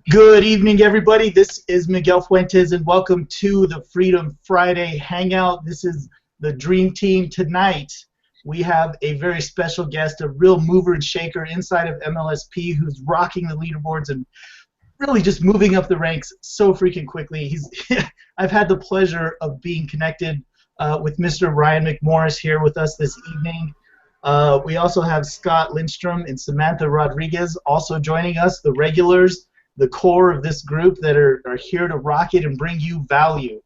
Good evening, everybody. This is Miguel Fuentes, and welcome to the Freedom Friday Hangout. This is the Dream Team. Tonight, we have a very special guest, a real mover and shaker inside of MLSP who's rocking the leaderboards and really just moving up the ranks so freaking quickly. I've had the pleasure of being connected with Mr. Ryan McMorris here with us this evening. We also have Scott Lindstrom and Samantha Rodriguez also joining us, the regulars, the core of this group that are here to rock it and bring you value.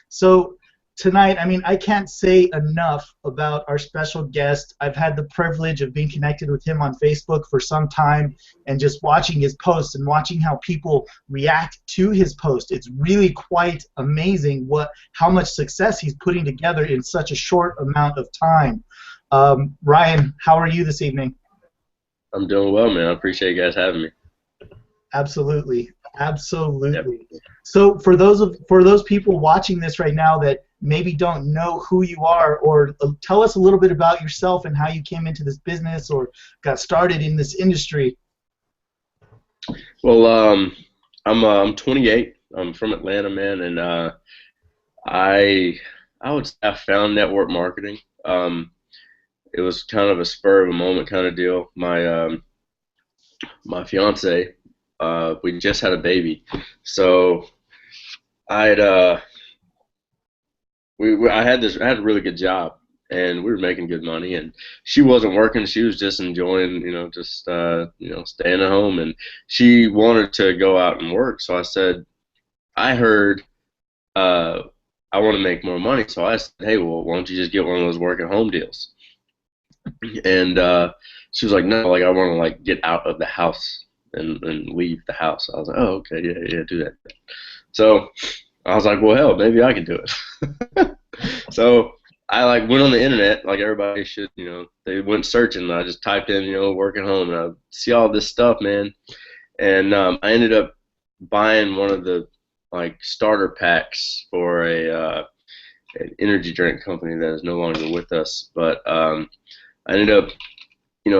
So tonight, I can't say enough about our special guest. I've had the privilege of being connected with him on Facebook for some time and just watching his posts and watching how people react to his post. It's really quite amazing how much success he's putting together in such a short amount of time. Ryan, how are you this evening? I'm doing well, man. I appreciate you guys having me. Absolutely. Yep. So for those people watching this right now that maybe don't know who you are, or tell us a little bit about yourself and how you came into this business or got started in this industry. Well, I'm 28. I'm from Atlanta, man, and I would say I found network marketing. It was kind of a spur of a moment kind of deal. My fiance, we just had a baby, so I had I had a really good job, and we were making good money, and she wasn't working. She was just enjoying, staying at home, and she wanted to go out and work. So I said, I heard I want to make more money, so I said, hey, well, why don't you just get one of those work at home deals? And she was like, no, like I want to like get out of the house and leave the house. I was like, oh, okay, yeah, do that. So I was like, well, hell, maybe I can do it. So I like went on the internet, like everybody should, they went searching. I just typed in, work at home, and I see all this stuff, man. And I ended up buying one of the like starter packs for an energy drink company that is no longer with us. But I ended up,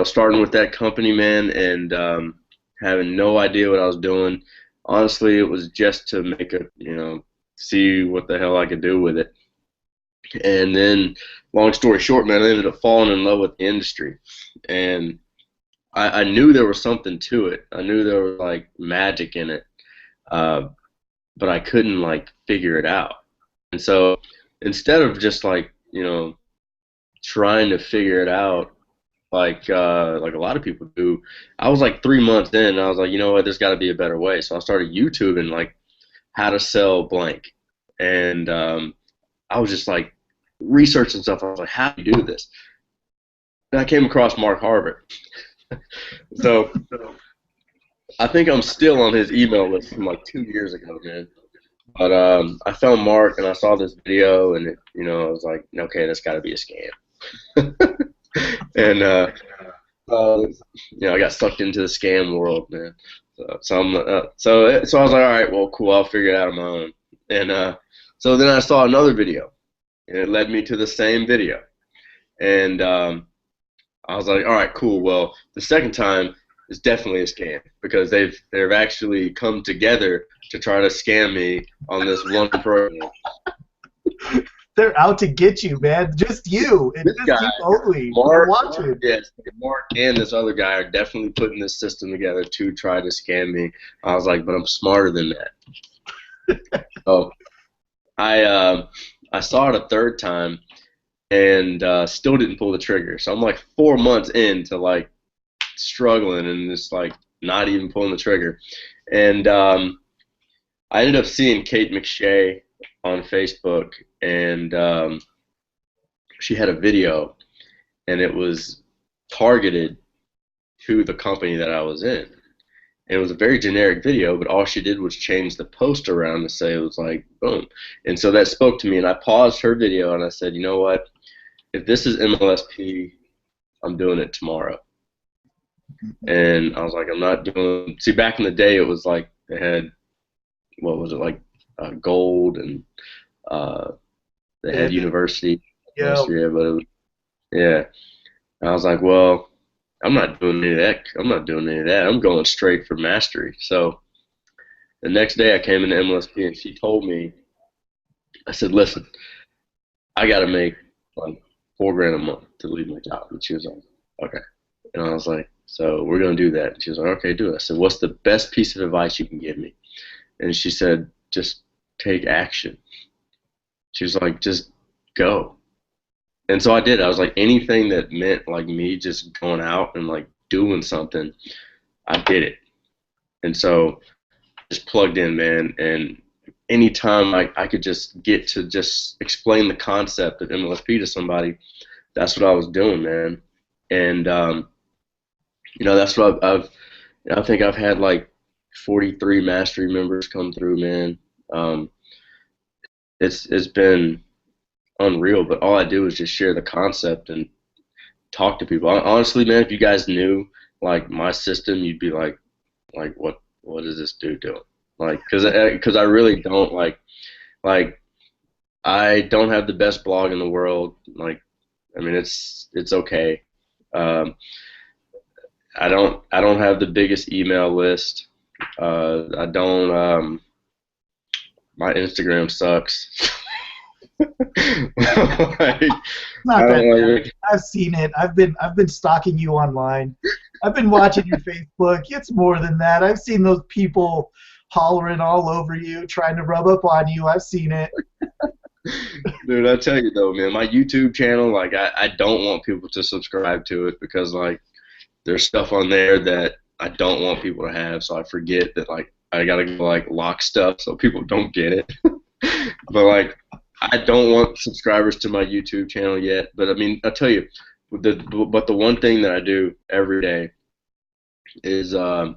starting with that company, man, and having no idea what I was doing. Honestly, it was just to make see what the hell I could do with it. And then, long story short, man, I ended up falling in love with the industry. And I knew there was something to it. I knew there was, like, magic in it. But I couldn't, like, figure it out. And so, instead of just, like, trying to figure it out, like a lot of people do, I was like 3 months in, and I was like, you know what, there's got to be a better way. So I started YouTubing like how to sell blank, and I was just like researching stuff. I was like, how do you do this? And I came across Mark Harvard. So I think I'm still on his email list from like 2 years ago, man. But I found Mark, and I saw this video, and I was like, okay, that's got to be a scam. And I got sucked into the scam world, man. So I was like, all right, well, cool, I'll figure it out on my own. And so then I saw another video, and it led me to the same video. And I was like, all right, cool. Well, the second time is definitely a scam, because they've actually come together to try to scam me on this one program. They're out to get you, man. Just you. It's this just guy, you only. Mark, watching. Yes, Mark and this other guy are definitely putting this system together to try to scam me. I was like, but I'm smarter than that. So I saw it a third time, and still didn't pull the trigger. So I'm like 4 months into like struggling and just like not even pulling the trigger. And I ended up seeing Kate McShay on Facebook, and she had a video, and it was targeted to the company that I was in. And it was a very generic video, but all she did was change the post around to say it was like, boom. And so that spoke to me, and I paused her video, and I said, you know what? If this is MLSP, I'm doing it tomorrow. And I was like, I'm not doing. See, back in the day, it was like they had, what was it, like gold, and they had university. Yeah. But it was, yeah. And I was like, well, I'm not doing any of that. I'm not doing any of that. I'm going straight for mastery. So the next day I came into MLSP and she told me, I said, listen, I got to make like $4,000 a month to leave my job. And she was like, okay. And I was like, so we're going to do that. And she was like, okay, do it. I said, what's the best piece of advice you can give me? And she said, just take action. She was like, just go. And so I did. I was like, anything that meant like me just going out and like doing something, I did it. And so just plugged in, man. And anytime I could just get to just explain the concept of MLSP to somebody, that's what I was doing, man. And that's what I think I've had like 43 mastery members come through, man. It's been unreal, but all I do is just share the concept and talk to people. Honestly, man, if you guys knew like my system, you'd be like what is this dude doing? Like, cause I really don't like I don't have the best blog in the world. Like, I mean, it's okay. Um, I don't have the biggest email list. I don't. My Instagram sucks. Like, Not that bad. I've seen it. I've been stalking you online. I've been watching your Facebook. It's more than that. I've seen those people hollering all over you, trying to rub up on you. I've seen it. Dude, I tell you though, man, my YouTube channel, like I don't want people to subscribe to it because like there's stuff on there that I don't want people to have, so I forget that like I gotta go like lock stuff so people don't get it. But like I don't want subscribers to my YouTube channel yet. But I mean, I tell you, but the one thing that I do every day is I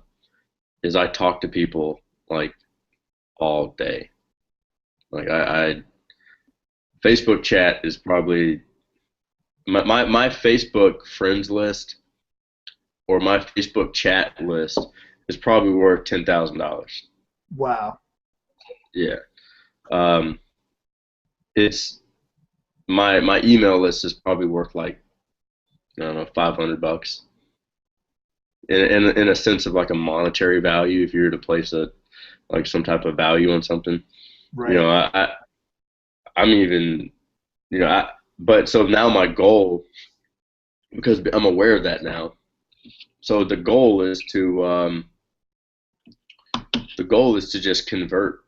talk to people like all day. Like I Facebook chat is probably my Facebook friends list or my Facebook chat list is probably worth $10,000. Wow. Yeah. It's my email list is probably worth like I don't know $500 in a sense of like a monetary value if you were to place a like some type of value on something. Right. You know, I'm even but so now my goal, because I'm aware of that now. So the goal is to just convert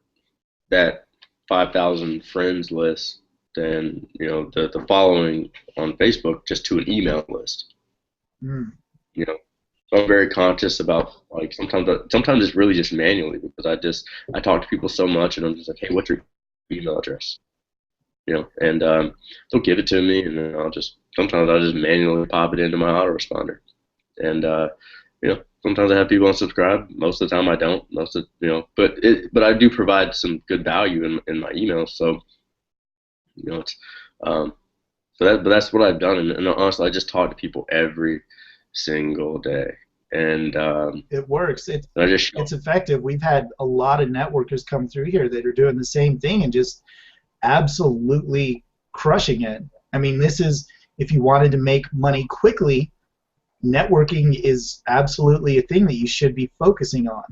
that 5,000 friends list and the following on Facebook just to an email list. Mm. You know, so I'm very conscious about like sometimes it's really just manually because I talk to people so much and I'm just like, hey, what's your email address? And they'll give it to me and then sometimes I'll just manually pop it into my autoresponder. And sometimes I have people unsubscribe. Most of the time I don't. But I do provide some good value in my emails. So it's but that's what I've done. And honestly, I just talk to people every single day. And it works. It's effective. We've had a lot of networkers come through here that are doing the same thing and just absolutely crushing it. I mean, this is if you wanted to make money quickly. Networking is absolutely a thing that you should be focusing on.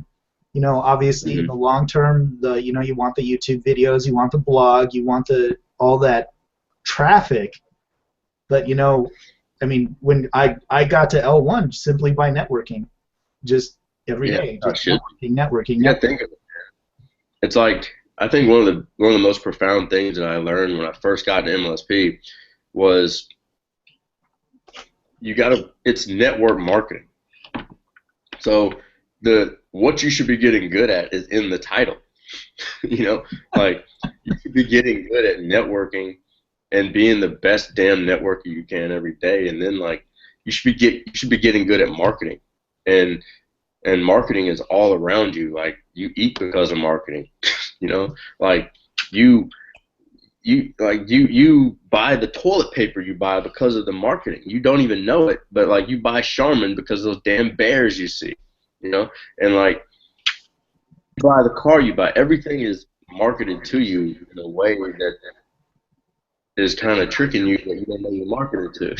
Obviously in the long term, you want the YouTube videos, you want the blog, you want all that traffic. But I mean, when I got to L1 simply by networking, just every day, just networking. Yeah, think of it. It's like I think one of the most profound things that I learned when I first got into MLSP was it's network marketing. So what you should be getting good at is in the title. Like you should be getting good at networking and being the best damn networker you can every day, and then like you should be getting good at marketing, and marketing is all around you. Like you eat because of marketing. Like you buy the toilet paper you buy because of the marketing. You don't even know it, but like you buy Charmin because of those damn bears you see, and like you buy the car you buy. Everything is marketed to you in a way that is kind of tricking you that you don't know you're marketed to.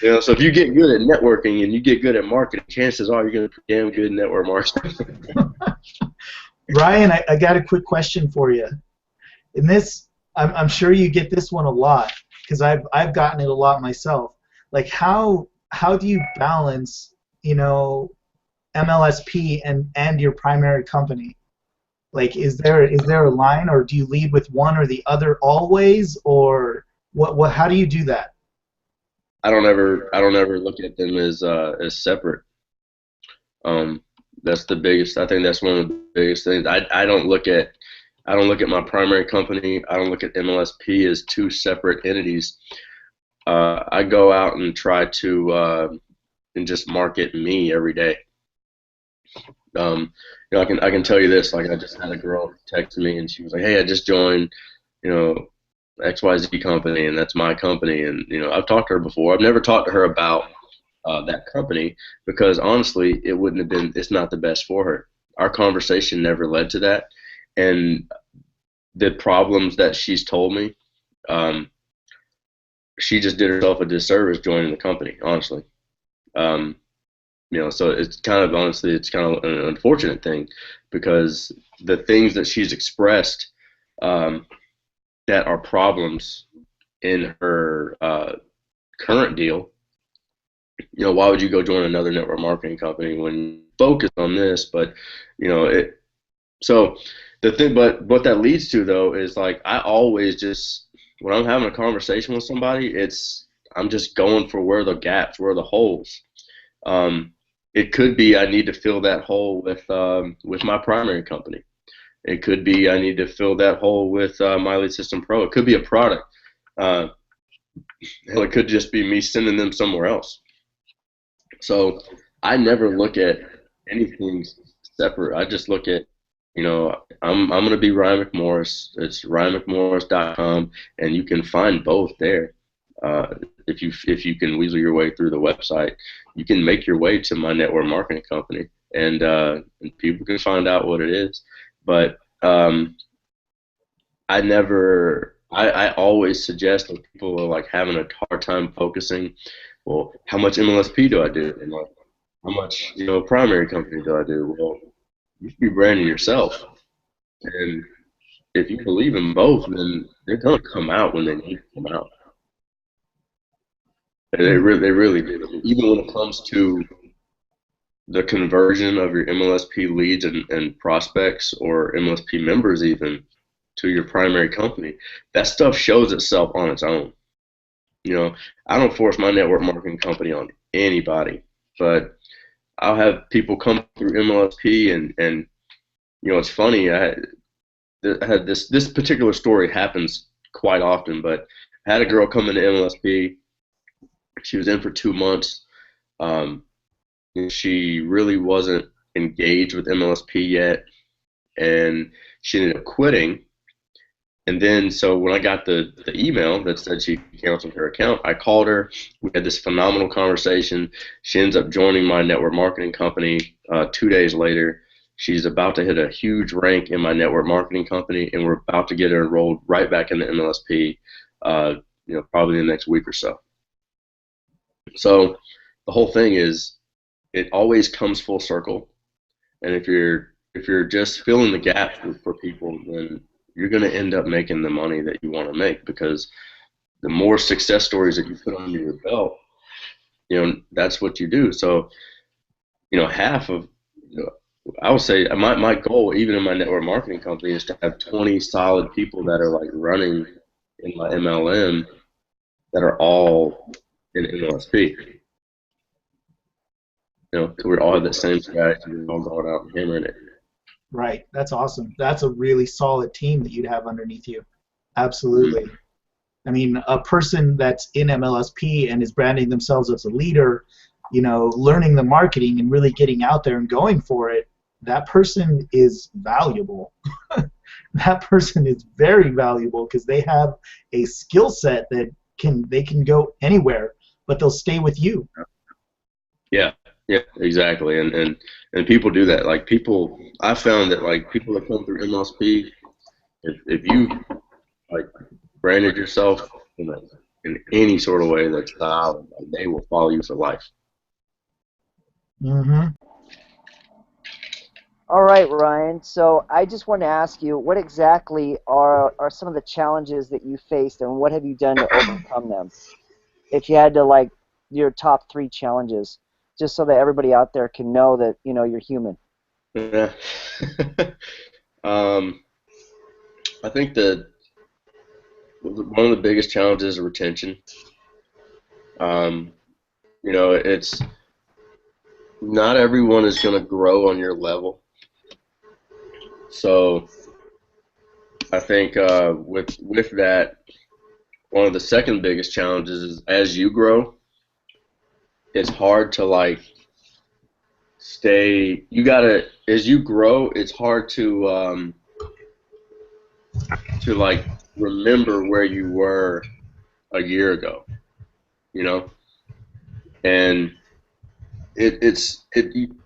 You know, so if you get good at networking and you get good at marketing, chances are you're going to be damn good at network marketing. Ryan, I got a quick question for you. In this, I'm sure you get this one a lot because I've gotten it a lot myself. Like how do you balance, MLSP and your primary company? Like, is there a line, or do you lead with one or the other always, or what? How do you do that? I don't ever look at them as separate. That's the biggest. I think that's one of the biggest things. I don't look at my primary company. I don't look at MLSP as two separate entities. I go out and try to and just market me every day. I can tell you this. Like, I just had a girl text me, and she was like, "Hey, I just joined, XYZ company, and that's my company." And I've talked to her before. I've never talked to her about that company because honestly, it wouldn't have been. It's not the best for her. Our conversation never led to that, and the problems that she's told me, she just did herself a disservice joining the company. Honestly. So it's kind of an unfortunate thing because the things that she's expressed that are problems in her current deal, why would you go join another network marketing company when you focus on this? But so the thing, but what that leads to though is like I always just when I'm having a conversation with somebody, I'm just going for where the gaps, where the holes. It could be I need to fill that hole with my primary company. It could be I need to fill that hole with My Lead System Pro. It could be a product. Hell, it could just be me sending them somewhere else. So I never look at anything separate. I just look at, I'm going to be Ryan McMorris. It's ryanmcmorris.com, and you can find both there. If you can weasel your way through the website, you can make your way to my network marketing company, and people can find out what it is. But I always suggest when people are like having a hard time focusing, well, how much MLSP do I do, and like how much primary company do I do? Well, you should be branding yourself, and if you believe in both, then they're gonna come out when they need to come out. They really do. Even when it comes to the conversion of your MLSP leads and prospects or MLSP members even to your primary company, that stuff shows itself on its own. I don't force my network marketing company on anybody, but I'll have people come through MLSP and it's funny. I had this particular story happens quite often, but I had a girl come into MLSP. She was in for 2 months. She really wasn't engaged with MLSP yet, and she ended up quitting. And then, so when I got the email that said she canceled her account, I called her. We had this phenomenal conversation. She ends up joining my network marketing company 2 days later. She's about to hit a huge rank in my network marketing company, and we're about to get her enrolled right back in the MLSP, probably in the next week or so. So the whole thing is, it always comes full circle, and if you're just filling the gaps for people, then you're going to end up making the money that you want to make, because the more success stories that you put under your belt, that's what you do. So, half of, I would say my goal, even in my network marketing company, is to have 20 solid people that are like running in my MLM that are all in MLSP. We all have that same strategy, and we're all going out and hammering it. Right. That's awesome. That's a really solid team that you'd have underneath you. Absolutely. Mm-hmm. I mean, a person that's in MLSP and is branding themselves as a leader, learning the marketing and really getting out there and going for it, that person is valuable. That person is very valuable because they have a skill set that they can go anywhere, but they'll stay with you. Yeah, exactly, and people do that. Like I found that like people that come through MLSP, if you like branded yourself in any sort of way that's valid, like, they will follow you for life. Mm-hmm. All right, Ryan. So I just want to ask you, what exactly are some of the challenges that you faced, and what have you done to overcome them? If you had to, like, your top 3 challenges, just so that everybody out there can know that, you know, you're human. Yeah. um, I think that one of the biggest challenges is retention. Um, it's not everyone is going to grow on your level. So I think with that, one of the second biggest challenges is as you grow, it's hard to like stay. You gotta as you grow, it's hard to like remember where you were a year ago. You know, and it's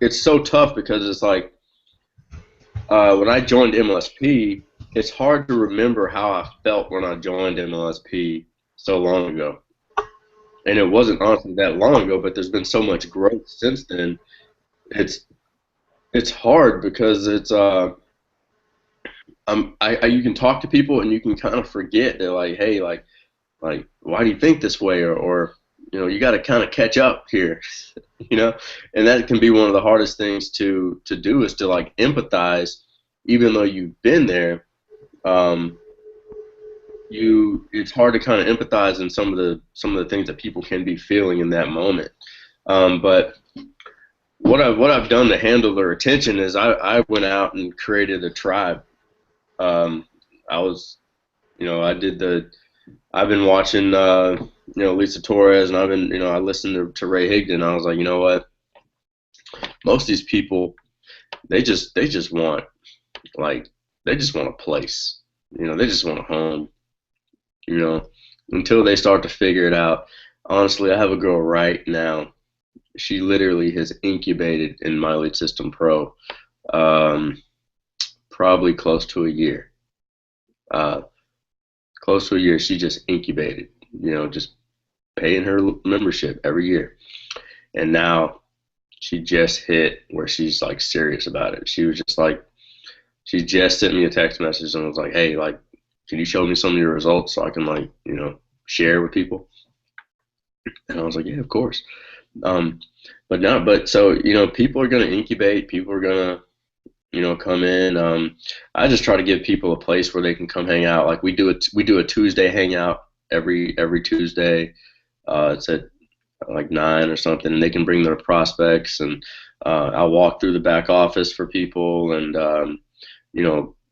so tough because it's like when I joined MLSP, it's hard to remember how I felt when I joined MLSP so long ago. And it wasn't honestly that long ago, but there's been so much growth since then. It's it's hard because it's you can talk to people and you can kind of forget. They're like, hey, like why do you think this way, or you got to kind of catch up here, and that can be one of the hardest things to do is to like empathize, even though you've been there. Um, it's hard to kind of empathize in some of the things that people can be feeling in that moment. But what I've done to handle their attention is I went out and created a tribe. I was, I did I've been watching, Lisa Torres, and I listened to Ray Higdon. I was like, you know what? Most of these people, they just want, like, they just want a place. They just want a home. Until they start to figure it out. Honestly, I have a girl right now. She literally has incubated in My Lead System Pro, probably close to a year. Close to a year, she just incubated, just paying her membership every year. And now she just hit where she's like serious about it. She was just like, she just sent me a text message and was like, hey, like, can you show me some of your results so I can like, share with people? And I was like, yeah, of course. But so, people are going to incubate, people are going to, come in. I just try to give people a place where they can come hang out. Like we do a Tuesday hangout every Tuesday. It's at like 9 or something, and they can bring their prospects, and I'll walk through the back office for people, and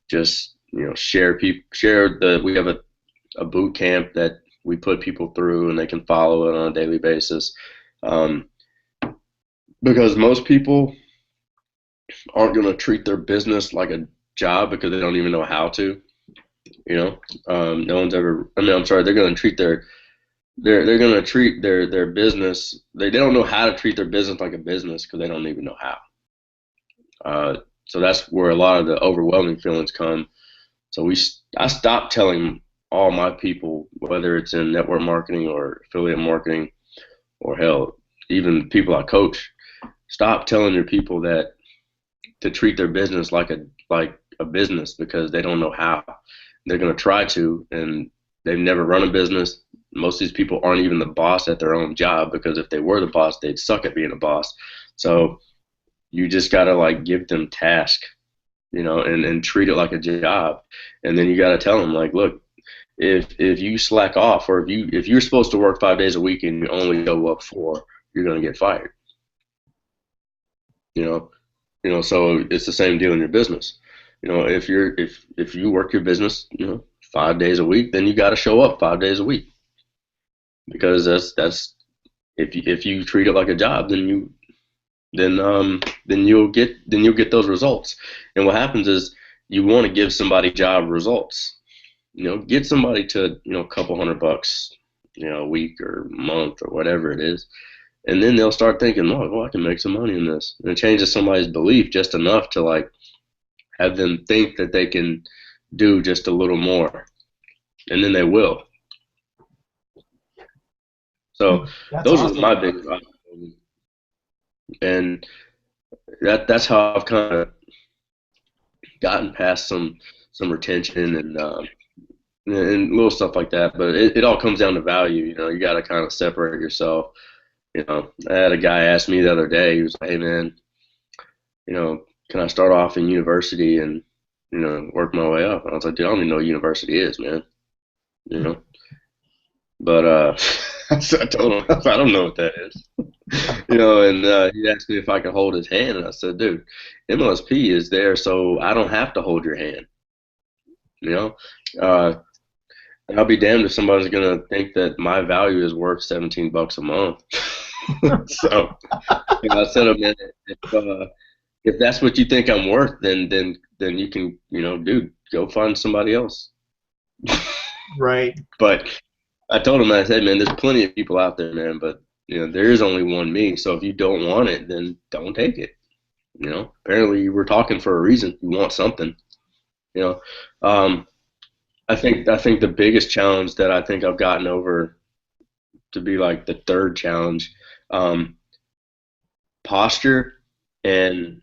just share we have a boot camp that we put people through, and they can follow it on a daily basis. Because most people aren't going to treat their business like a job because they don't even know how to. No one's ever. I mean, I'm sorry. They're going to treat they're going to treat their business. They don't know how to treat their business like a business because they don't even know how. So that's where a lot of the overwhelming feelings come. So I stopped telling all my people, whether it's in network marketing or affiliate marketing, or hell, even people I coach, stop telling your people that to treat their business like a business because they don't know how. They're going to try to, and they've never run a business. Most of these people aren't even the boss at their own job, because if they were the boss, they'd suck at being a boss. So you just got to like give them tasks, and treat it like a job. And then you got to tell them, like, look, if you slack off, or if you're supposed to work 5 days a week and you only go up 4, you're going to get fired. So it's the same deal in your business. If you work your business, 5 days a week, then you got to show up 5 days a week, because that's if you treat it like a job, then you'll get those results. And what happens is you want to give somebody job results. Get somebody to a couple $100, a week or a month or whatever it is. And then they'll start thinking, oh, I can make some money in this. And it changes somebody's belief just enough to like have them think that they can do just a little more. And then they will. So That's those are awesome. my biggest opportunities. And that's how I've kind of gotten past some retention and little stuff like that. But it all comes down to value. You know, you got to kind of separate yourself. You know, I had a guy ask me the other day. He was like, "Hey man, you know, can I start off in university and work my way up?" And I was like, "Dude, I don't even know what university is, man." You know, but I told him I don't know what that is. You know, and he asked me if I could hold his hand, and I said, "Dude, MLSP is there so I don't have to hold your hand." You know, uh, and I'll be damned if somebody's gonna think that my value is worth $17 a month. So, I said, "Oh, man, if that's what you think I'm worth, then you can, dude, go find somebody else." Right. But I told him, I said, "Man, there's plenty of people out there, man, but there is only one me. So if you don't want it, then don't take it. Apparently you were talking for a reason. You want something. You know, um, I think the biggest challenge that I think I've gotten over to be like the third challenge, um, posture and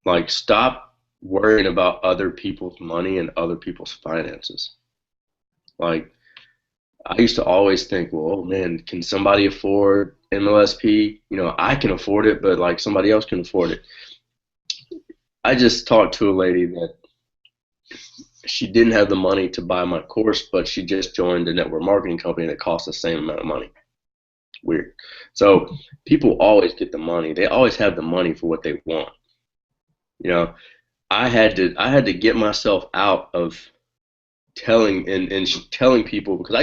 like stop worrying about other people's money and other people's finances. Like I used to always think, well, oh man, can somebody afford MLSP? I can afford it, but like somebody else can afford it. I just talked to a lady that she didn't have the money to buy my course, but she just joined a network marketing company that costs the same amount of money. Weird. So people always get the money. They always have the money for what they want. I had to get myself out of telling people, because I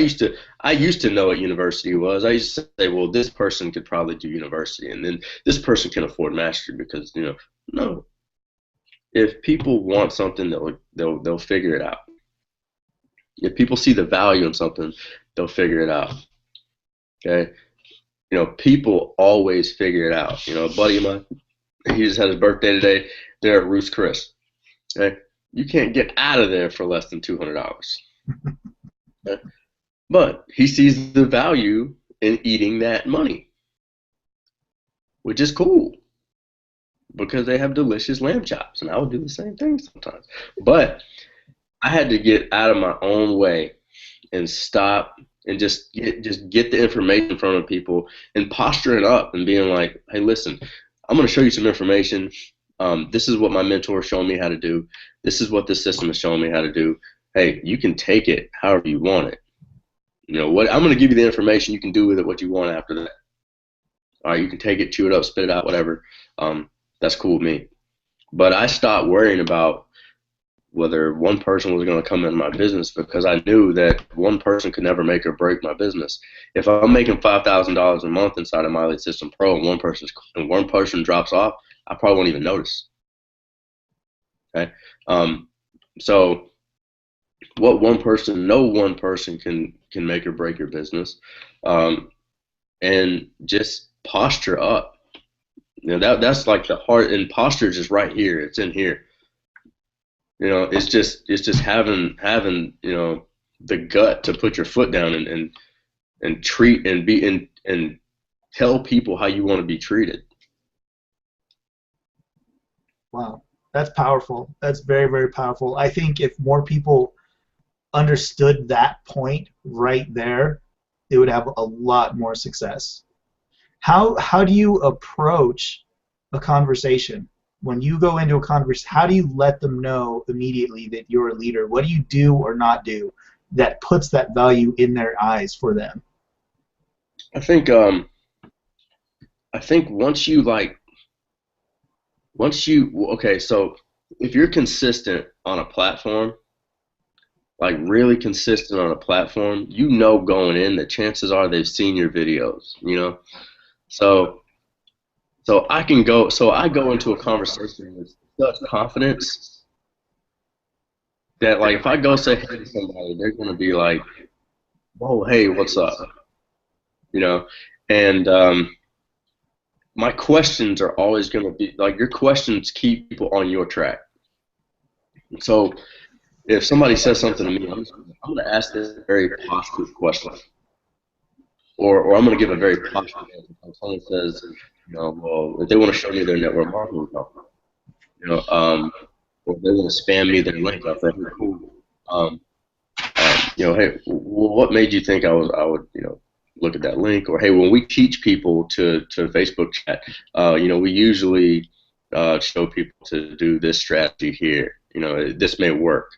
used to know what university was. I used to say, well, this person could probably do university, and then this person can afford mastery, because no. If people want something, they'll figure it out. If people see the value in something, they'll figure it out. Okay, people always figure it out. A buddy of mine, he just had his birthday today. They're at Ruth's Chris. Okay, you can't get out of there for less than $200. Okay? But he sees the value in eating that money, which is cool, because they have delicious lamb chops, and I would do the same thing sometimes. But I had to get out of my own way and stop and just get the information in front of people and posturing up and being like, hey, listen, I'm going to show you some information. This is what my mentor is showing me how to do. This is what this system is showing me how to do. Hey, you can take it however you want it. What I'm going to give you the information. You can do with it what you want after that. All right, you can take it, chew it up, spit it out, whatever. That's cool with me. But I stopped worrying about whether one person was going to come in my business, because I knew that one person could never make or break my business. If I'm making $5,000 a month inside of My Elite System Pro, and one person drops off, I probably won't even notice. Okay, so no one person can make or break your business, and just posture up. That's like the heart, and posture is just right here. It's in here. It's just having the gut to put your foot down and treat and be and tell people how you want to be treated. Wow, that's powerful. That's very, very powerful. I think if more people understood that point right there, they would have a lot more success. How do you approach a conversation? When you go into a conversation, how do you let them know immediately that you're a leader? What do you do or not do that puts that value in their eyes for them? I think okay, so if you're consistent on a platform, like really consistent on a platform, going in, the chances are they've seen your videos, So I go into a conversation with such confidence that, like, if I go say hey to somebody, they're gonna be like, "Whoa, hey, what's up?" And my questions are always gonna be like, your questions keep people on your track. So if somebody says something to me, I'm gonna ask this very positive question. or I'm going to give a very positive answer. If someone says, well, if they want to show me their network marketing company, or they want to spam me their link, I'll say, hey, cool. Hey, what made you think I would, look at that link? Or hey, when we teach people to Facebook chat, we usually show people to do this strategy here. This may work.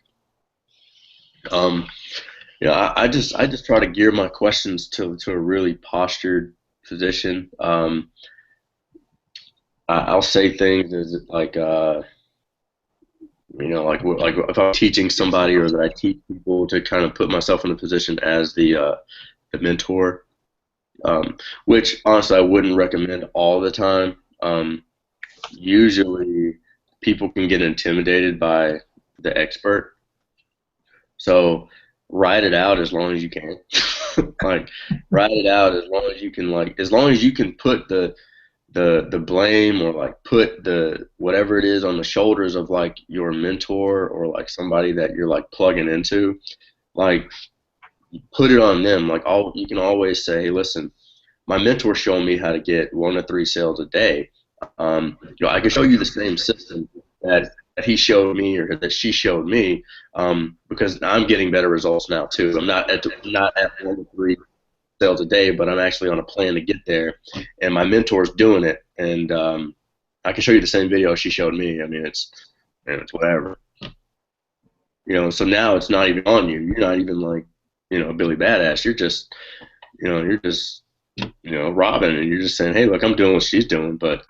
I just try to gear my questions to a really postured position. I'll say things as like like if I'm teaching somebody, or that I teach people, to kind of put myself in a position as the mentor, which honestly I wouldn't recommend all the time. Usually people can get intimidated by the expert, so write it out as long as you can. Like, write it out as long as you can, as long as you can put the blame, or like put the whatever it is on the shoulders of like your mentor, or like somebody that you're like plugging into, like put it on them. Like, you can always say, hey, listen, my mentor's showing me how to get 1 to 3 sales a day. I can show you the same system that he showed me, or that she showed me, because I'm getting better results now too. I'm not at 1 to 3 sales a day, but I'm actually on a plan to get there, and my mentor's doing it, and I can show you the same video she showed me. I mean, it's whatever. So now it's not even on you. You're not even like, Billy Badass. You're just, Robin, and you're just saying, hey, look, I'm doing what she's doing, but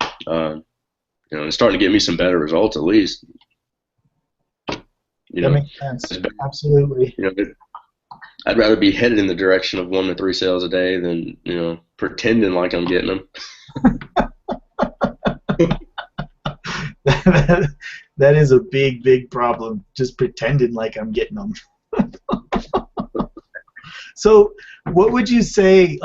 it's starting to get me some better results at least. That makes sense. Absolutely. I'd rather be headed in the direction of 1 to 3 sales a day than, pretending like I'm getting them. That is a big, big problem, just pretending like I'm getting them. So what would you say,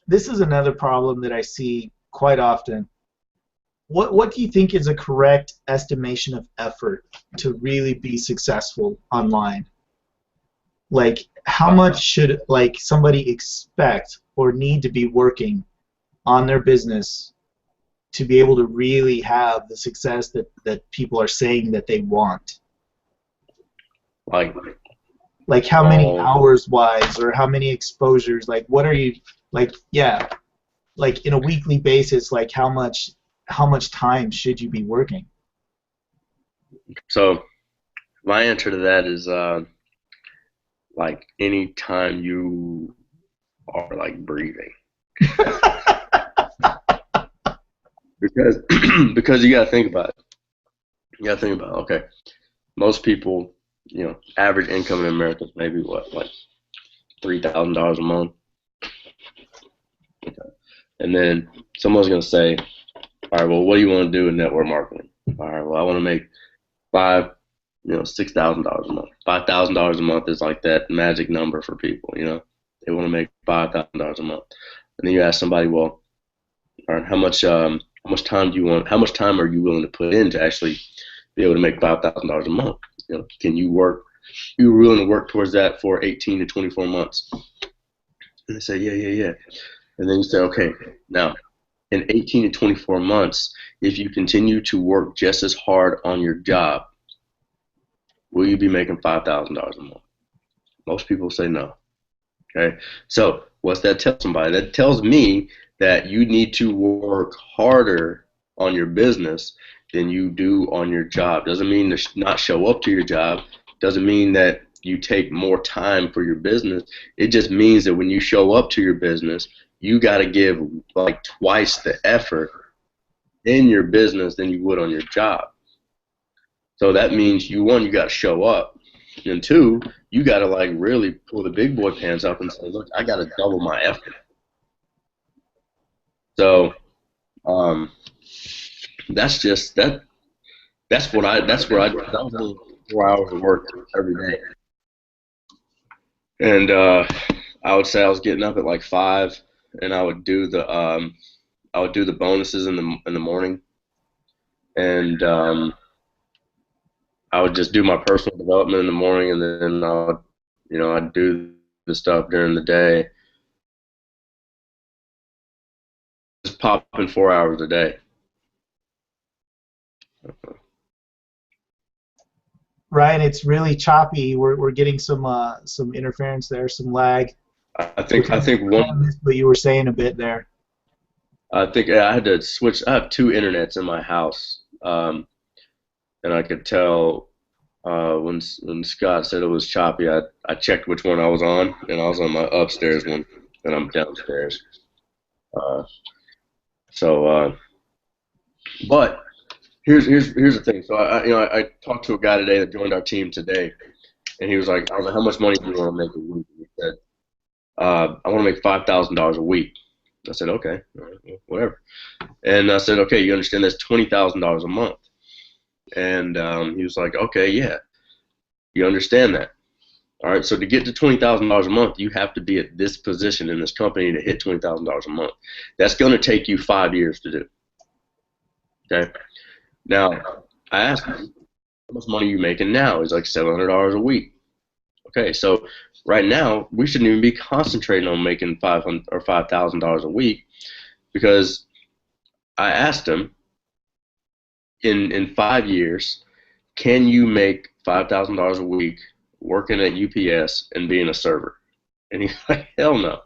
this is another problem that I see quite often. What do you think is a correct estimation of effort to really be successful online? Like, how much should somebody expect or need to be working on their business to be able to really have the success that people are saying that they want? Like how many hours wise, or how many exposures? Like, what are you like in a weekly basis? Like, how much time should you be working? So my answer to that is like any time you are like breathing. because you gotta think about it. Okay, most people, average income in America is maybe what, like $3,000 a month. Okay. And then someone's gonna say, all right, well, what do you want to do in network marketing? All right, well, I want to make $6,000 a month. $5,000 a month is like that magic number for people. They want to make $5,000 a month. And then you ask somebody, well, all right, how much time do you want? How much time are you willing to put in to actually be able to make $5,000 a month? Can you work? You're willing to work towards that for 18 to 24 months? And they say, yeah. And then you say, okay, now in 18 to 24 months, if you continue to work just as hard on your job, will you be making $5,000 a month? Most people say no. Okay, so what's that tell somebody? That tells me that you need to work harder on your business than you do on your job. Doesn't mean to not show up to your job. Doesn't mean that you take more time for your business. It just means that when you show up to your business, you got to give like twice the effort in your business than you would on your job. So that means you got to show up, and 2, you got to like really pull the big boy pants up and say, look, I got to double my effort. So that's just that. That's where I. That was only 4 hours of work every day, and I would say I was getting up at like 5, and I would do the bonuses in the morning, and I would just do my personal development in the morning, and then I'd do the stuff during the day. popping 4 hours a day. Ryan, it's really choppy. We're getting some interference there, some lag. I think one. Missed what you were saying a bit there. I think I had to switch. I have two internets in my house, and I could tell when Scott said it was choppy. I checked which one I was on, and I was on my upstairs one, and I'm downstairs. But here's the thing. So I talked to a guy today that joined our team today, and I was like, how much money do you want to make a week? And he said, I want to make $5,000 a week. I said, okay, all right, well, whatever. And I said, okay, you understand that's $20,000 a month. And he was like, okay, yeah, you understand that. All right, so to get to $20,000 a month, you have to be at this position in this company to hit $20,000 a month. That's going to take you 5 years to do. Okay. Now, I asked him, how much money are you making now? He's like $700 a week. Okay, so right now we shouldn't even be concentrating on making $500 or $5,000 a week, because I asked him, in 5 years, can you make $5,000 a week working at UPS and being a server? And he's like, hell no.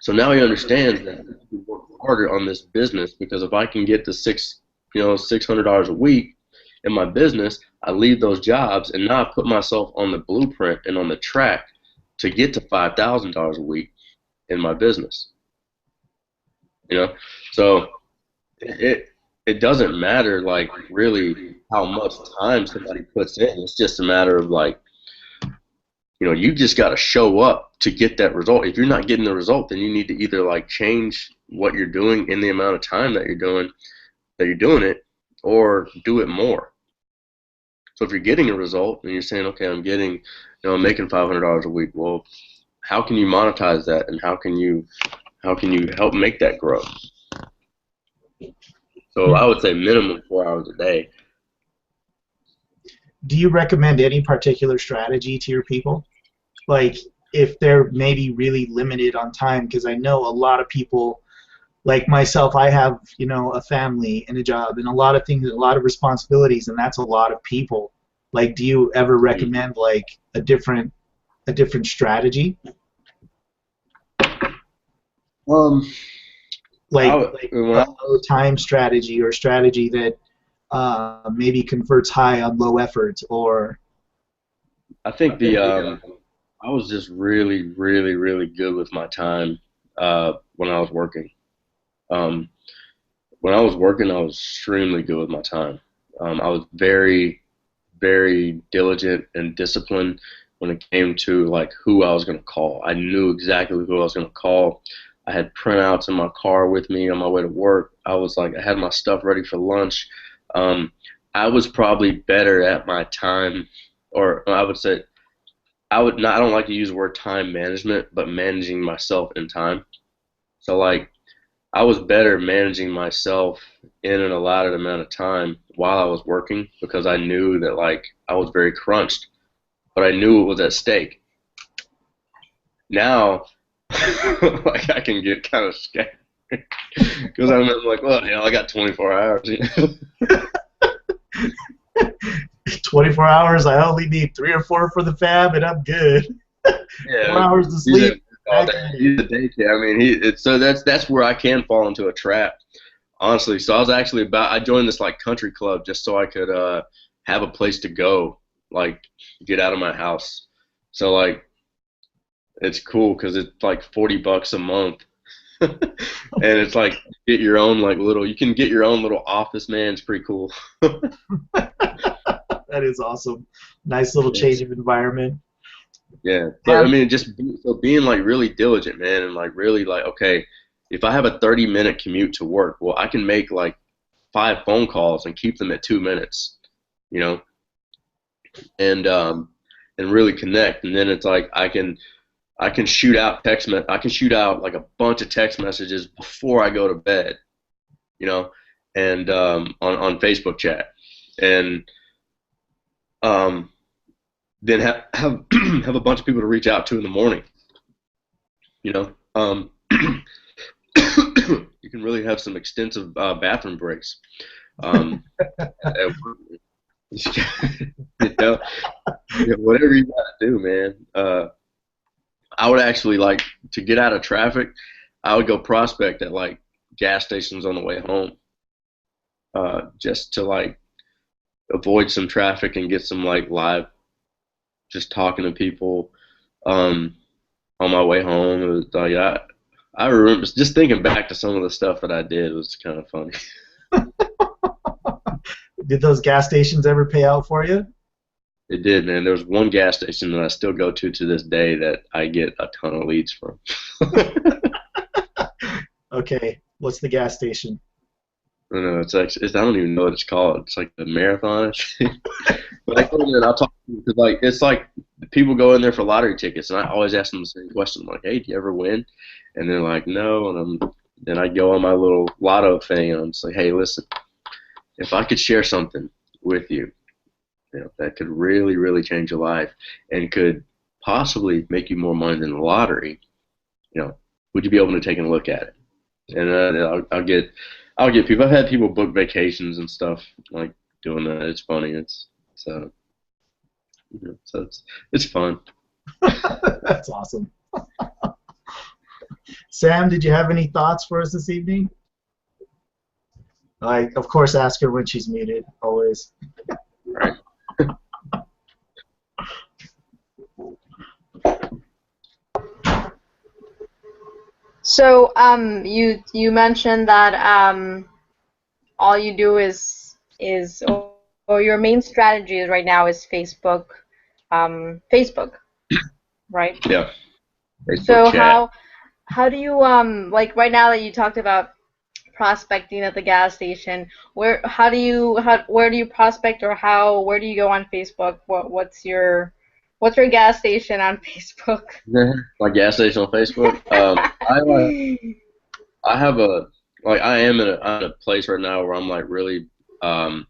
So now he understands that he can work harder on this business, because if I can get to $600 a week in my business, I leave those jobs, and now I put myself on the blueprint and on the track to get to $5,000 a week in my business. So it doesn't matter, like, really how much time somebody puts in. It's just a matter of, like, you just got to show up to get that result. If you're not getting the result, then you need to either, like, change what you're doing in the amount of time that you're doing it, or do it more. So if you're getting a result and you're saying, okay, I'm making $500 a week, well, how can you monetize that, and how can you help make that grow? So I would say minimum 4 hours a day. Do you recommend any particular strategy to your people? Like, if they're maybe really limited on time, because I know a lot of people, like myself, I have, a family and a job and a lot of things, a lot of responsibilities, and that's a lot of people. Like, do you ever recommend, like, a different strategy? Like a low time strategy, or a strategy that maybe converts high on low effort, or... I think I was just really, really, really good with my time when I was working. When I was working, I was extremely good with my time. I was very, very diligent and disciplined when it came to, like, who I was going to call. I knew exactly who I was going to call. I had printouts in my car with me on my way to work. I had my stuff ready for lunch. I was probably better at my time, or I would say, I don't like to use the word time management, but managing myself in time. So, like, I was better managing myself in an allotted amount of time while I was working, because I knew that, like, I was very crunched, but I knew it was at stake. Now, like, I can get kind of scared because I'm like, well, I got 24 hours. 24 hours, I only need 3 or 4 for the fab, and I'm good. Yeah, 4 hours to sleep. He's a daycare. I mean, so that's where I can fall into a trap, honestly. So I joined this, like, country club just so I could have a place to go, like, get out of my house. So, like, it's cool because it's like $40 a month, and it's like you can get your own little office, man. It's pretty cool. That is awesome. Nice little change of environment. Yeah, but I mean, being like really diligent, man, and like really like, okay, if I have a 30-minute commute to work, well, I can make like 5 phone calls and keep them at 2 minutes, and really connect, and then it's like I can shoot out like a bunch of text messages before I go to bed, and on Facebook chat, and then have have a bunch of people to reach out to in the morning, you can really have some extensive bathroom breaks. Um, at work. You know, yeah, whatever you gotta do, man. I would actually like to get out of traffic. I would go prospect at like gas stations on the way home, just to like avoid some traffic and get some like live, just talking to people um, on my way home. It was like I remember just thinking back to some of the stuff that I did was kind of funny. Did those gas stations ever pay out for you? It did, man. There was one gas station that I still go to this day that I get a ton of leads from. Okay, what's the gas station? I don't know. I don't even know what it's called. It's like the marathon. But I go in there and I'll talk to them because like it's like people go in there for lottery tickets, and I always ask them the same question. I'm like, hey, do you ever win? And they're like, no. And then I go on my little lotto thing, and I'm just like, hey, listen, if I could share something with you, you know, that could really, really change your life and could possibly make you more money than the lottery, you know, would you be open to taking a look at it? And I'll get people. I've had people book vacations and stuff like doing that. It's funny. So you know, so it's fun. That's awesome. Sam, did you have any thoughts for us this evening? I, of course, ask her when she's muted, always. Right. So you mentioned that all you do is or your main strategy right now is Facebook, right? Yeah. Facebook So chat. how do you like right now that you talked about prospecting at the gas station, where do you prospect, or where do you go on Facebook? What's your gas station on Facebook? My gas station on Facebook. I have a like I'm in a place right now where I'm like really I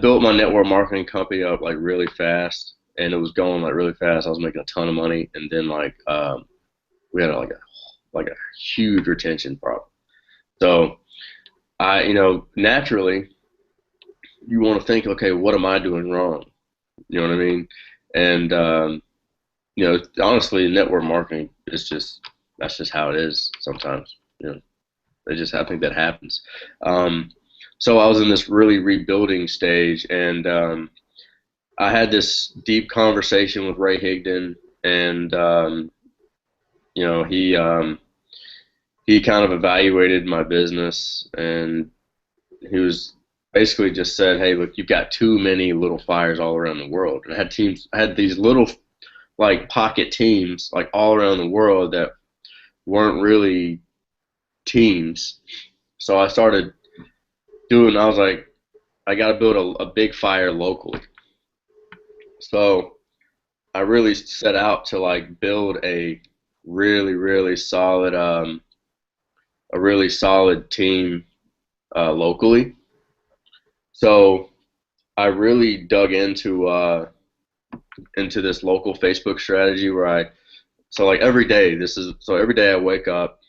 built my network marketing company up like really fast, and it was going like really fast. I was making a ton of money, and then like we had like a huge retention problem. So naturally you want to think, okay, what am I doing wrong? You know what I mean? And honestly, network marketing is that's just how it is sometimes. You know, I think that happens. So I was in this really rebuilding stage, and I had this deep conversation with Ray Higdon, and he kind of evaluated my business, and he was basically just said, hey, look, you've got too many little fires all around the world. And I had these little like pocket teams like all around the world that weren't really teams. So I started I was like, I got to build a big fire locally. So I really set out to like build a really, really solid, team locally. So I really dug into this local Facebook strategy where every day I wake up,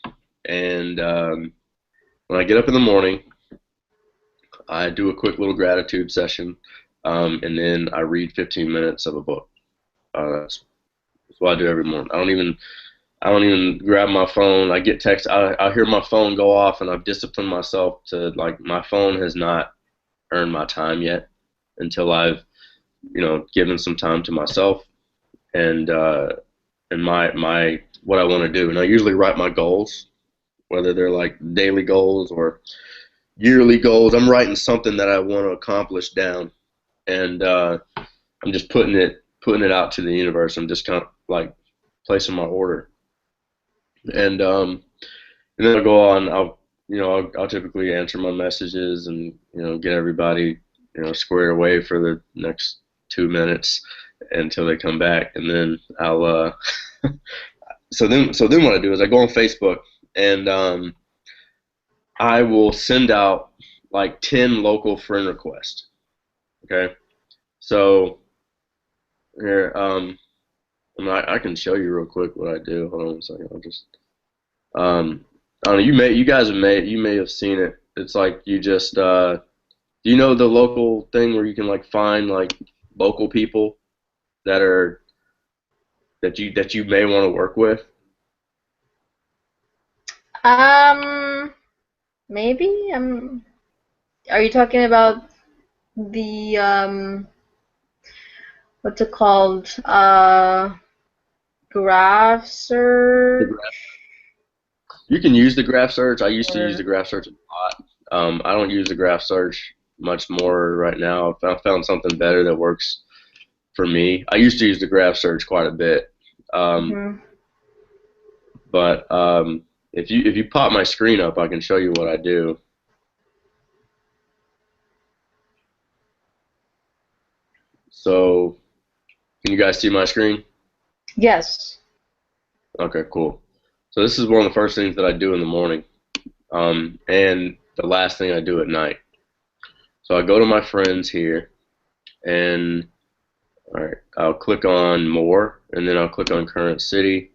and when I get up in the morning, I do a quick little gratitude session, and then I read 15 minutes of a book. That's what I do every morning. I don't even grab my phone. I get text. I hear my phone go off, and I've disciplined myself to like my phone has not earned my time yet until I've given some time to myself and my what I want to do. And I usually write my goals, whether they're like daily goals or yearly goals. I'm writing something that I want to accomplish down, and I'm just putting it out to the universe. I'm just kind of like placing my order, and then I'll go on. I'll typically answer my messages and get everybody squared away for the next 2 minutes until they come back, and then I'll so then what I do is I go on Facebook, and I will send out like 10 local friend requests. Okay, so here I can show you real quick what I do. Hold on a second. I'll just I don't know. You may have seen it. It's like you just do you know the local thing where you can like find like local people that are that you may want to work with? Um, maybe. Are you talking about the what's it called? Graph The search graph. You can use the graph search. I used to use the or graph search a lot. I don't use the graph search much more right now. I found something better that works for me. I used to use the graph search quite a bit. Um, mhm. but if you pop my screen up, I can show you what I do. So, can you guys see my screen? Yes. Okay, cool. So this is one of the first things that I do in the morning, and the last thing I do at night. So I go to my friends here, and all right, I'll click on more, and then I'll click on current city,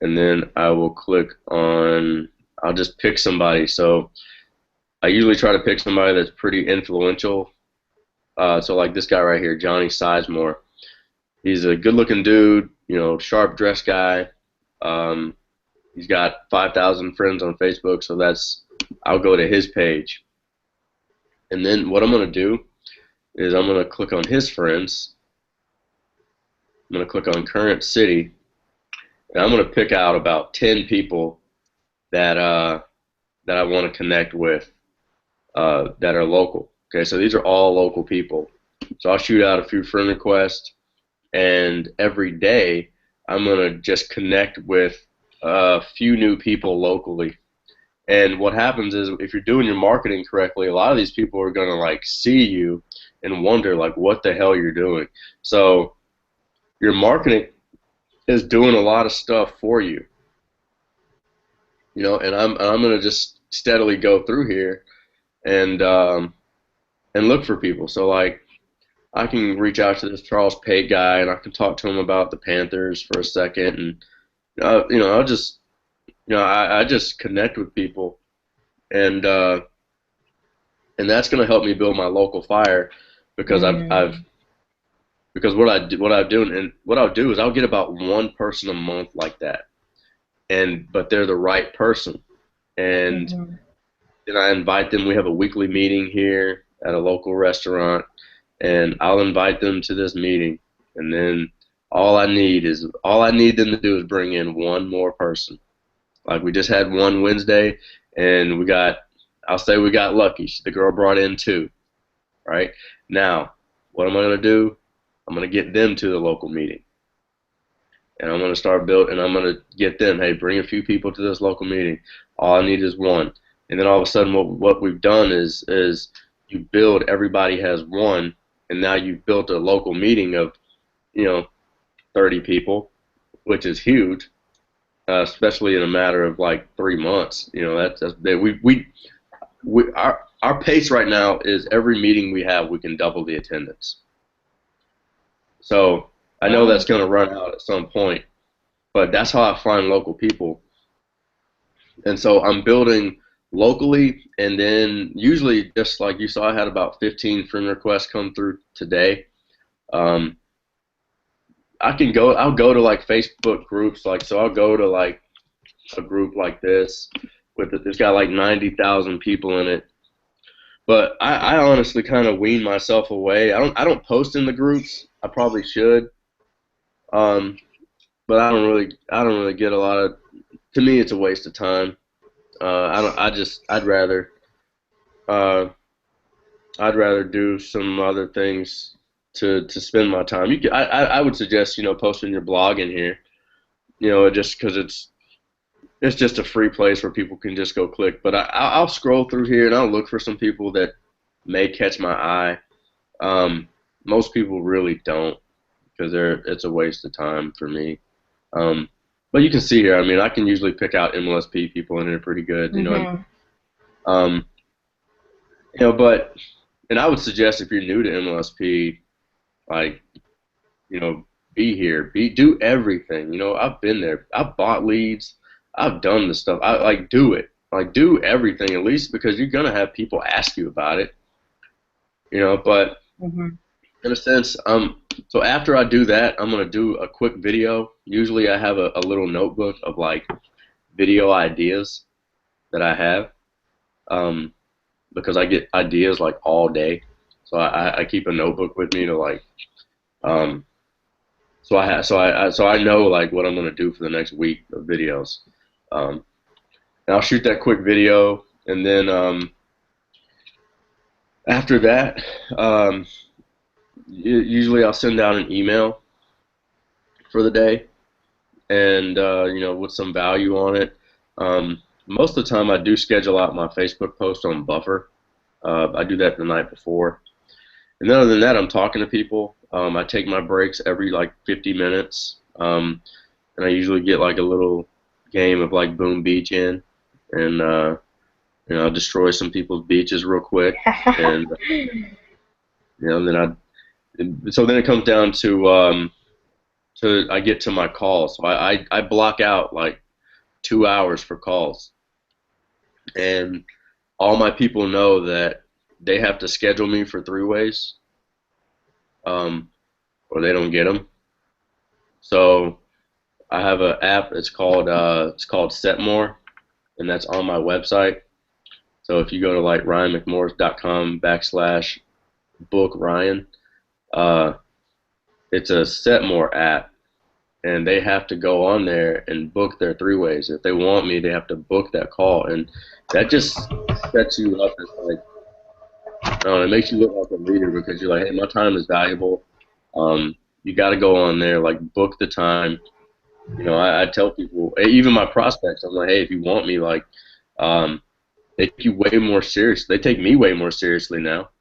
and then I will click on. I'll just pick somebody. So I usually try to pick somebody that's pretty influential. So like this guy right here, Johnny Sizemore. He's a good-looking dude, you know, sharp dressed guy. Um, he's got 5,000 friends on Facebook, so I'll go to his page. And then what I'm going to do is I'm going to click on his friends. I'm going to click on current city, and I'm going to pick out about 10 people that that I want to connect with that are local. Okay, so these are all local people. So I'll shoot out a few friend requests, and every day I'm going to just connect with a few new people locally. And what happens is if you're doing your marketing correctly, a lot of these people are going to like see you and wonder like what the hell you're doing. So your marketing is doing a lot of stuff for you, you know, and I'm going to just steadily go through here and look for people. So like I can reach out to this Charles Pate guy and I can talk to him about the Panthers for a second, and you know, I'll just I just connect with people, and uh, and that's going to help me build my local fire because I've Mm. because what I'll do is I'll get about one person a month like that, but they're the right person, and Mhm. then I invite them. We have a weekly meeting here at a local restaurant, and I'll invite them to this meeting, and then all I need them to do is bring in one more person. Like we just had one Wednesday, and I'll say we got lucky. The girl brought in two, right? Now, what am I going to do? I'm going to get them to the local meeting. And I'm going to start and I'm going to get them, hey, bring a few people to this local meeting. All I need is one. And then all of a sudden what we've done is you build, everybody has one, and now you've built a local meeting of, you know, 30 people, which is huge, especially in a matter of like 3 months. You know, our pace right now is every meeting we have, we can double the attendance. So I know Wow. that's going to run out at some point, but that's how I find local people. And so I'm building locally, and then usually, just like you saw, I had about 15 friend requests come through today. Um, I'll go to like Facebook groups, like, so I'll go to like a group like this it's got like 90,000 people in it. But I honestly kind of wean myself away. I don't post in the groups. I probably should. Um, but I don't really get a lot of. To me, it's a waste of time. I don't. I just. Uh, I'd rather do some other things to spend my time. I would suggest posting your blog in here. Just because it's just a free place where people can just go click. But I'll scroll through here and I'll look for some people that may catch my eye. Most people really don't because it's a waste of time for me. But you can see here, I mean, I can usually pick out MLSP people in here pretty good, Mhm. Um, but and I would suggest if you're new to MLSP, like, be here, do everything. I've been there. I've bought leads, I've done this stuff. I like do it. Like do everything at least because you're gonna have people ask you about it. You know, but Mhm. in a sense, so after I do that, I'm gonna do a quick video. Usually I have a little notebook of like video ideas that I have, because I get ideas like all day. So I keep a notebook with me to like, um, so I know like what I'm gonna do for the next week of videos. And I'll shoot that quick video, and then after that, usually I'll send out an email for the day, and you know, with some value on it. Most of the time, I do schedule out my Facebook post on Buffer. I do that the night before, and other than that, I'm talking to people. I take my breaks every like 50 minutes, and I usually get like a little game of like Boom Beach in, and you know, I'll destroy some people's beaches real quick, and you know, so then it comes down to I get to my calls. So I block out like 2 hours for calls, and all my people know that they have to schedule me for three-ways, or they don't get them. So I have an app. It's called Setmore, and that's on my website. So if you go to like ryanmcmorris.com/book Ryan, it's a Setmore app, and they have to go on there and book their three-ways. If they want me, they have to book that call, and that just sets you up as like, I don't know, it makes you look like a leader because you're like, hey, my time is valuable. You got to go on there, like book the time. You know, I tell people, even my prospects, I'm like, hey, if you want me, like, they take you way more serious. They take me way more seriously now,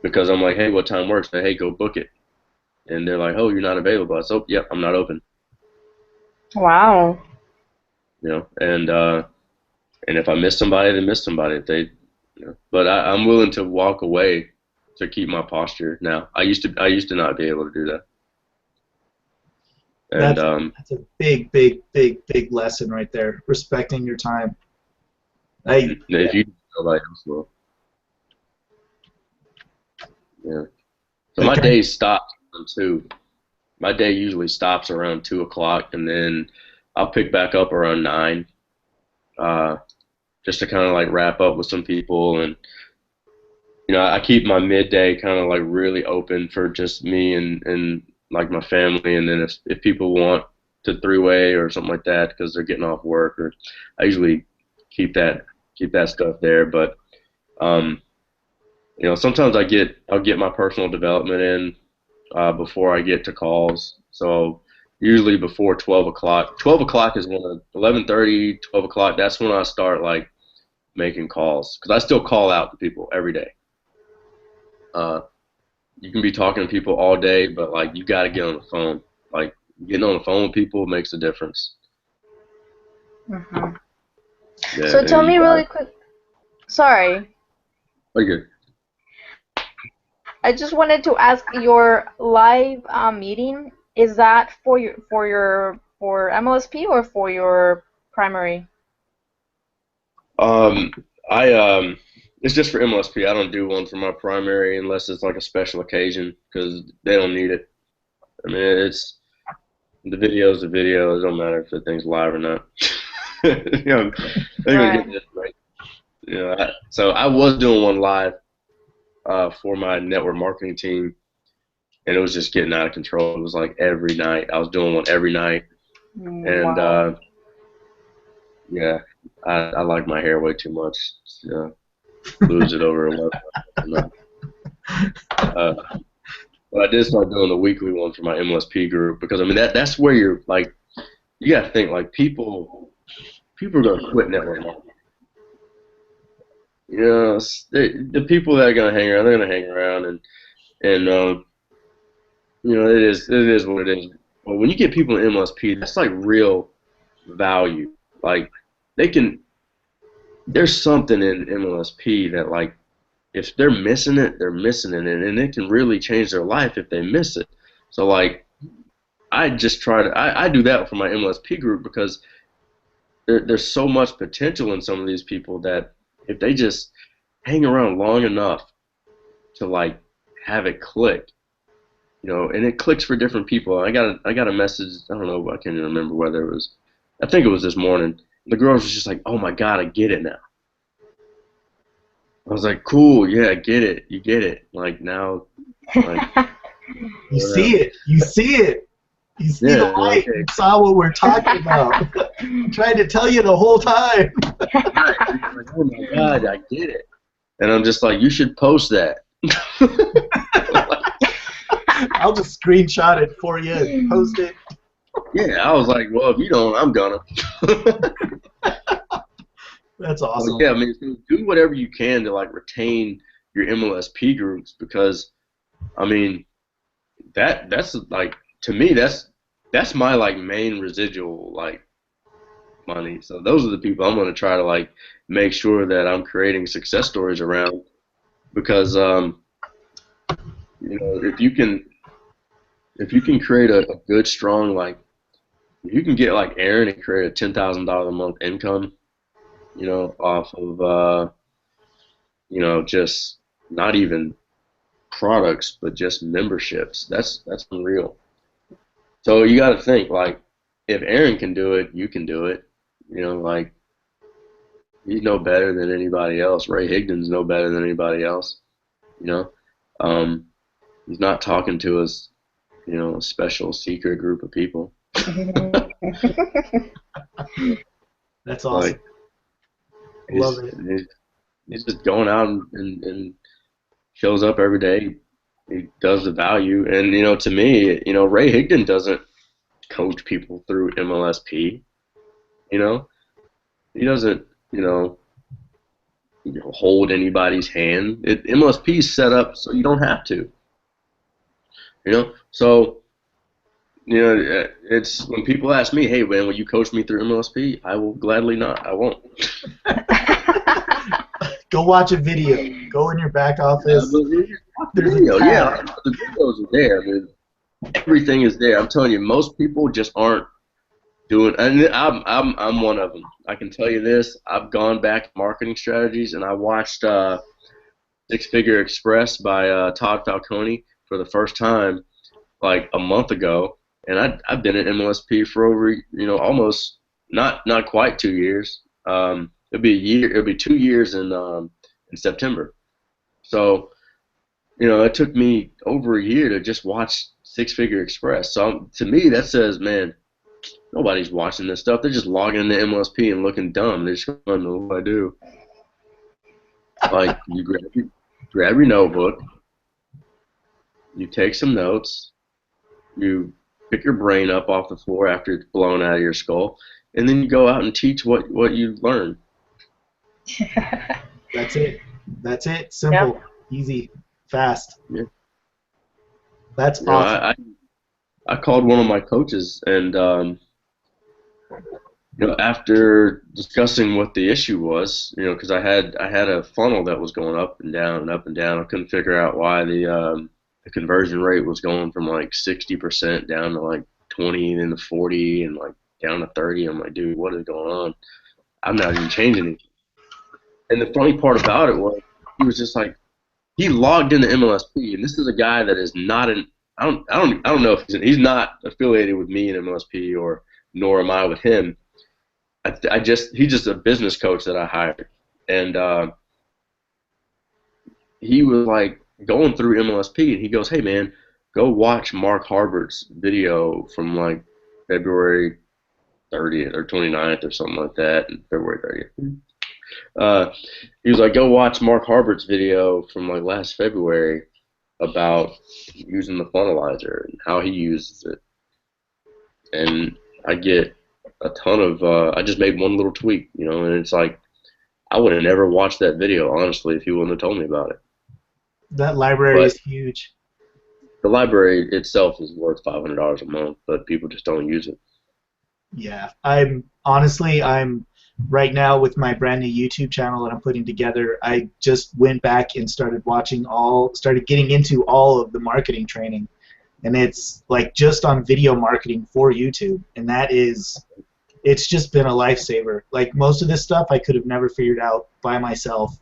because I'm like, hey, what time works? Hey, go book it. And they're like, oh, you're not available. I said, oh, yep, I'm not open. Wow. You know, and if I miss somebody, then miss somebody. If they, you know, but I'm willing to walk away to keep my posture now. I used to not be able to do that. And that's a big lesson right there. Respecting your time. if you nobody else will. Yeah. So my day stops around 2. My day usually stops around 2 o'clock, and then I'll pick back up around 9, just to kind of like wrap up with some people. And you know, I keep my midday kind of like really open for just me and like my family. And then if people want to three-way or something like that because they're getting off work, or I usually keep that stuff there. But you know, sometimes I'll get my personal development in before I get to calls. So usually before 12 o'clock. 12 o'clock is when 11:30, 12 o'clock. That's when I start like making calls, because I still call out to people every day. You can be talking to people all day, but like you got to get on the phone. Like getting on the phone with people makes a difference. Mhm. Yeah, So tell me really quick. Sorry. Okay. I just wanted to ask, your live meeting, is that for MLSP or for your primary? It's just for MLSP. I don't do one for my primary unless it's like a special occasion, because they don't need it. I mean, it's the video's the video. It don't matter if the thing's live or not. You know, they're gonna get this right. You know, so I was doing one live for my network marketing team, and it was just getting out of control. It was like every night. I was doing one every night, and Wow. yeah, I like my hair way too much. Lose it over a month. But I did start doing the weekly one for my MLSP group, because I mean that's where you're like, you gotta think like people are gonna quit network marketing. You know, the people that are gonna hang around, they're gonna hang around, and you know, it is what it is. But when you get people in MLSP, that's like real value. Like there's something in MLSP that like, if they're missing it, they're missing it, and it can really change their life if they miss it. So like, I just try to I do that for my MLSP group because there's so much potential in some of these people that if they just hang around long enough to like have it click, you know, and it clicks for different people. I got a message. I don't know. I can't even remember whether it was. I think it was this morning. The girl was just like, "Oh my God, I get it now." I was like, "Cool, yeah, I get it. You get it." Like now, like You see it. You see it. You see the yeah, light. okay. You saw what we're talking about. I'm trying to tell you the whole time. Right. Like, oh my God, I get it. And I'm just like, you should post that. I'll just screenshot it for you and post it. Yeah, I was like, well, if you don't, I'm gonna. That's awesome. Yeah, I mean, so do whatever you can to like retain your MLSP groups because, I mean, that's like to me that's my like main residual like money. So those are the people I'm gonna try to like make sure that I'm creating success stories around because you know if you can create a good strong like if you can get like Aaron and create a $10,000 a month income, you know, off of you know, just not even products, but just memberships. That's unreal. So you got to think like, if Aaron can do it, you can do it. You know, like he's no better than anybody else. Ray Higdon's no better than anybody else. You know, he's not talking to us, you know, a special secret group of people. That's awesome. Like, Love it. He's just going out and shows up every day. He does the value, and you know, to me, you know, Ray Higdon doesn't coach people through MLSP. You know, he doesn't, you know, hold anybody's hand. MLSP is set up so you don't have to. You know, so you know, it's when people ask me, "Hey, man, will you coach me through MLSP?" I will gladly not. I won't. Go watch a video. Go in your back office. There's a video. tab. Yeah, the videos are there. I mean, everything is there. I'm telling you, most people just aren't doing. And I'm one of them. I can tell you this. I've gone back to marketing strategies, and I watched Six Figure Express by Todd Falcone for the first time like a month ago, and I've been at MLSP for over, you know, almost not quite 2 years. It'll be a year. It'll be 2 years in September. So, you know, it took me over a year to just watch Six Figure Express. So to me, that says, man, nobody's watching this stuff. They're just logging into MLSP and looking dumb. They're just going to know what I do. Like, you grab your notebook, you take some notes, you pick your brain up off the floor after it's blown out of your skull, and then you go out and teach what you learn. That's it. That's it. Simple, easy, fast. Yeah. That's awesome. I called one of my coaches, and you know, after discussing what the issue was, you know, because I had a funnel that was going up and down and up and down. I couldn't figure out why the conversion rate was going from like 60% down to like 20, and then to 40, and like down to 30. I'm like, dude, what is going on? I'm not even changing it. And the funny part about it was, he was just like, he logged into MLSP, and this is a guy that is not an. I don't know if he's not affiliated with me in MLSP, or nor am I with him. He's just a business coach that I hired, and he was like going through MLSP, and he goes, "Hey man, go watch Mark Harbert's video from like February 30th or 29th or something like that, February 30th." He was like, "Go watch Mark Harbert's video from like last February about using the funnelizer and how he uses it." And I get a ton of. I just made one little tweak, you know, and it's like I would have never watched that video honestly if he wouldn't have told me about it. That library is huge. The library itself is worth $500 a month, but people just don't use it. Yeah, I'm right now with my brand new YouTube channel that I'm putting together. I just went back and started getting into all of the marketing training. and it's like just on video marketing for YouTube, and it's just been a lifesaver. Like most of this stuff I could have never figured out by myself,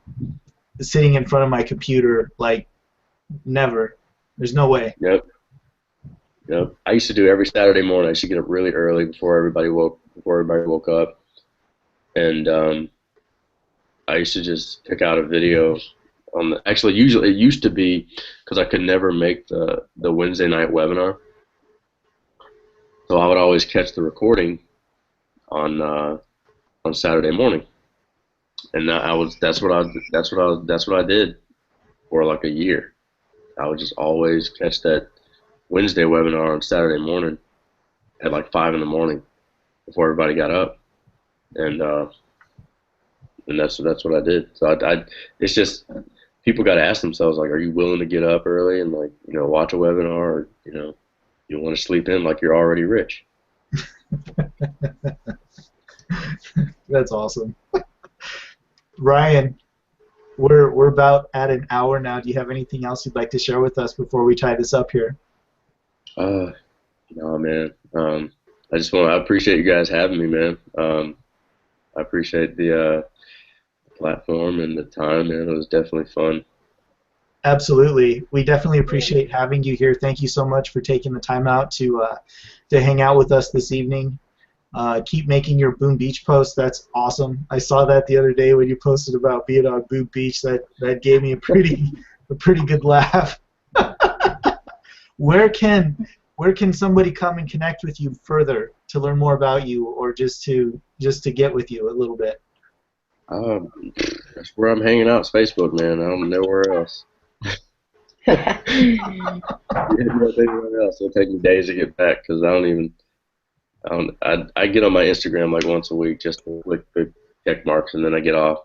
sitting in front of my computer, like never. There's no way. Yep. Yep. I used to do every Saturday morning. I used to get up really early before everybody woke up, and I used to just pick out a video on the. Actually, usually it used to be because I could never make the Wednesday night webinar, so I would always catch the recording on Saturday morning, and that's what I did for like a year. I would just always catch that Wednesday webinar on Saturday morning at like 5 in the morning before everybody got up, and that's what I did. So it's just people got to ask themselves, like, are you willing to get up early and, like, you know, watch a webinar, or, you know, you want to sleep in like you're already rich? That's awesome. Ryan, we're about at an hour now. Do you have anything else you'd like to share with us before we tie this up here? No, man. I appreciate you guys having me, man. I appreciate the platform and the time, man. It was definitely fun. Absolutely. We definitely appreciate having you here. Thank you so much for taking the time out to hang out with us this evening. Keep making your Boom Beach posts. That's awesome. I saw that the other day when you posted about being on Boom Beach. That gave me a pretty good laugh. Where can somebody come and connect with you further to learn more about you, or just to get with you a little bit? That's where I'm hanging out. It's Facebook, man. I don't know where else. Anywhere else. It'll take me days to get back because I get on my Instagram like once a week just to click the check marks, and then I get off.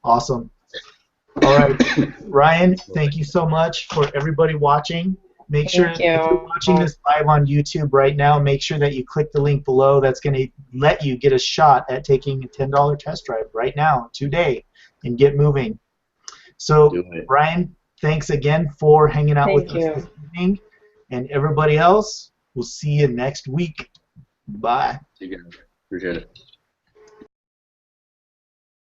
Awesome. All right, Ryan, thank you so much. For everybody watching, make sure if you're watching this live on YouTube right now, make sure that you click the link below. That's going to let you get a shot at taking a $10 test drive right now, today, and get moving. So, Ryan, thanks again for hanging out with us this evening. And everybody else, we'll see you next week. Bye. See you guys. Appreciate it.